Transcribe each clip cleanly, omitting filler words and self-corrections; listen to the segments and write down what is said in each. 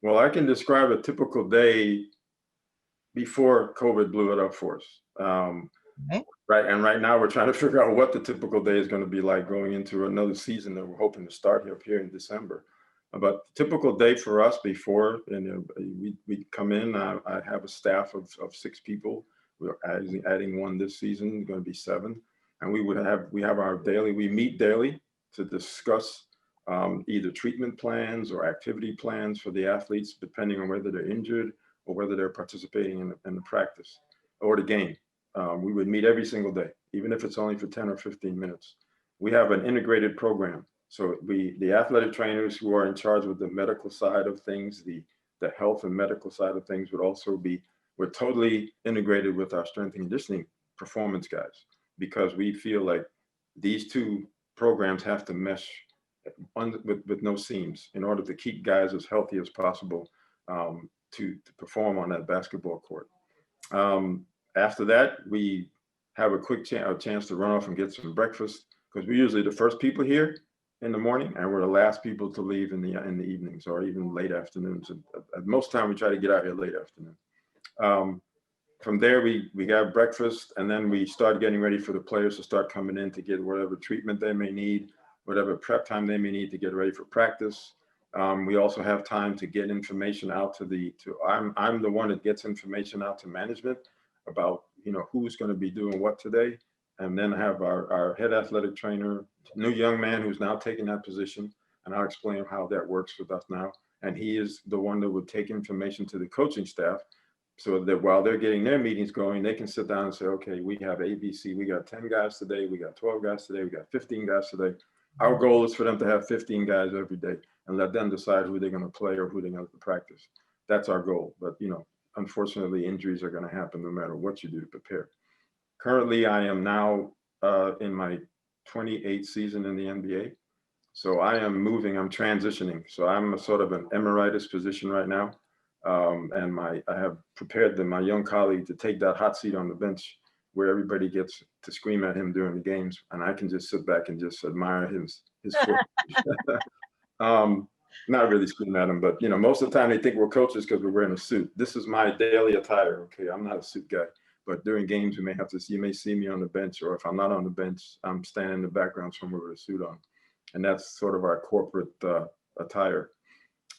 Well, I can describe a typical day before COVID blew it up for us. Okay. Right. And right now we're trying to figure out what the typical day is going to be like going into another season that we're hoping to start up here in December. But typical day for us before, and we come in, I have a staff of 6 people. We're adding one this season, going to be 7. And we have our daily, we meet daily to discuss either treatment plans or activity plans for the athletes, depending on whether they're injured or whether they're participating in the practice or the game. We would meet every single day, even if it's only for 10 or 15 minutes. We have an integrated program. So the athletic trainers who are in charge with the medical side of things, the health and medical side of things we're totally integrated with our strength and conditioning performance guys, because we feel like these two programs have to mesh with no seams in order to keep guys as healthy as possible to perform on that basketball court. After that, we have a quick chance to run off and get some breakfast, because we're usually the first people here in the morning and we're the last people to leave in the evenings or even late afternoons. At most time, we try to get out here late afternoon. From there, we got breakfast, and then we start getting ready for the players to start coming in to get whatever treatment they may need, whatever prep time they may need to get ready for practice. We also have time to get information out I'm the one that gets information out to management about, who's going to be doing what today. And then I have our head athletic trainer, new young man who's now taking that position. And I'll explain how that works with us now. And he is the one that would take information to the coaching staff so that while they're getting their meetings going, they can sit down and say, okay, we have ABC, we got 10 guys today, we got 12 guys today, we got 15 guys today. Our goal is for them to have 15 guys every day and let them decide who they're going to play or who they're going to practice. That's our goal. But, unfortunately, injuries are going to happen no matter what you do to prepare. Currently, I am now in my 28th season in the NBA. So I'm transitioning. So I'm a sort of an emeritus position right now. And I have prepared my young colleague to take that hot seat on the bench where everybody gets to scream at him during the games. And I can just sit back and just admire his foot. Not really scream at him, but most of the time they think we're coaches because we're wearing a suit. This is my daily attire. Okay, I'm not a suit guy, but during games you may see me on the bench, or if I'm not on the bench, I'm standing in the background somewhere with a suit on, and that's sort of our corporate attire.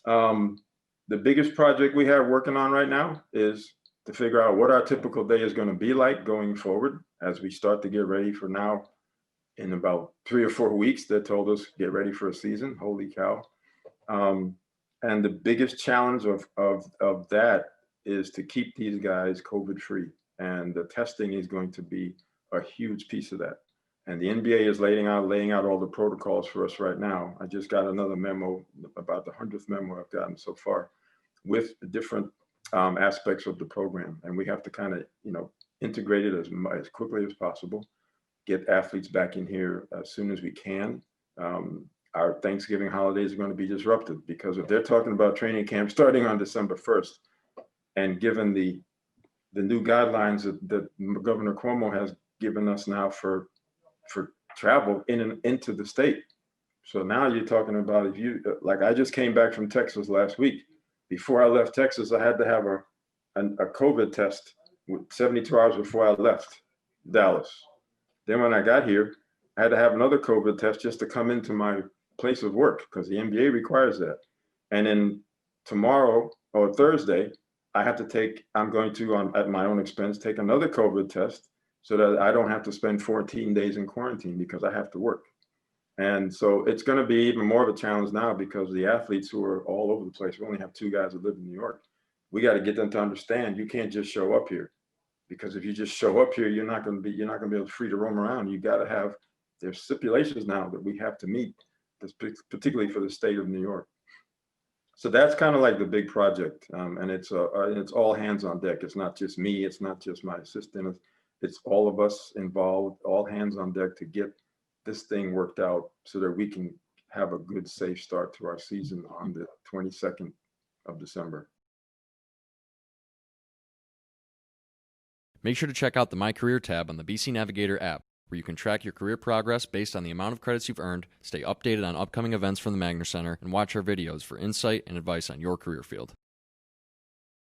The biggest project we have working on right now is to figure out what our typical day is going to be like going forward as we start to get ready for now. In about 3 or 4 weeks, they told us get ready for a season. Holy cow. And the biggest challenge of that is to keep these guys COVID free. And the testing is going to be a huge piece of that. And the NBA is laying out all the protocols for us right now. I just got another memo, about the 100th memo I've gotten so far, with the different aspects of the program. And we have to kind of, integrate it as quickly as possible, get athletes back in here as soon as we can. Our Thanksgiving holidays are going to be disrupted because if they're talking about training camp starting on December 1st, and given the new guidelines that Governor Cuomo has given us now for travel in and into the state. So now you're talking about, if you, like, I just came back from Texas last week. Before I left Texas, I had to have a COVID test 72 hours before I left Dallas. Then when I got here, I had to have another COVID test just to come into my place of work because the NBA requires that. And then tomorrow or Thursday, I'm going to, at my own expense, take another COVID test so that I don't have to spend 14 days in quarantine because I have to work. And so it's going to be even more of a challenge now because the athletes who are all over the place, we only have 2 guys that live in New York. We got to get them to understand you can't just show up here, because if you just show up here, you're not going to be able to free to roam around. You got to have, there's stipulations now that we have to meet, particularly for the state of New York. So that's kind of like the big project, and it's all hands on deck. It's not just me. It's not just my assistant. It's all of us involved, all hands on deck to get this thing worked out so that we can have a good, safe start to our season on the 22nd of December. Make sure to check out the My Career tab on the BC Navigator app. where you can track your career progress based on the amount of credits you've earned, stay updated on upcoming events from the Magner Center, and watch our videos for insight and advice on your career field.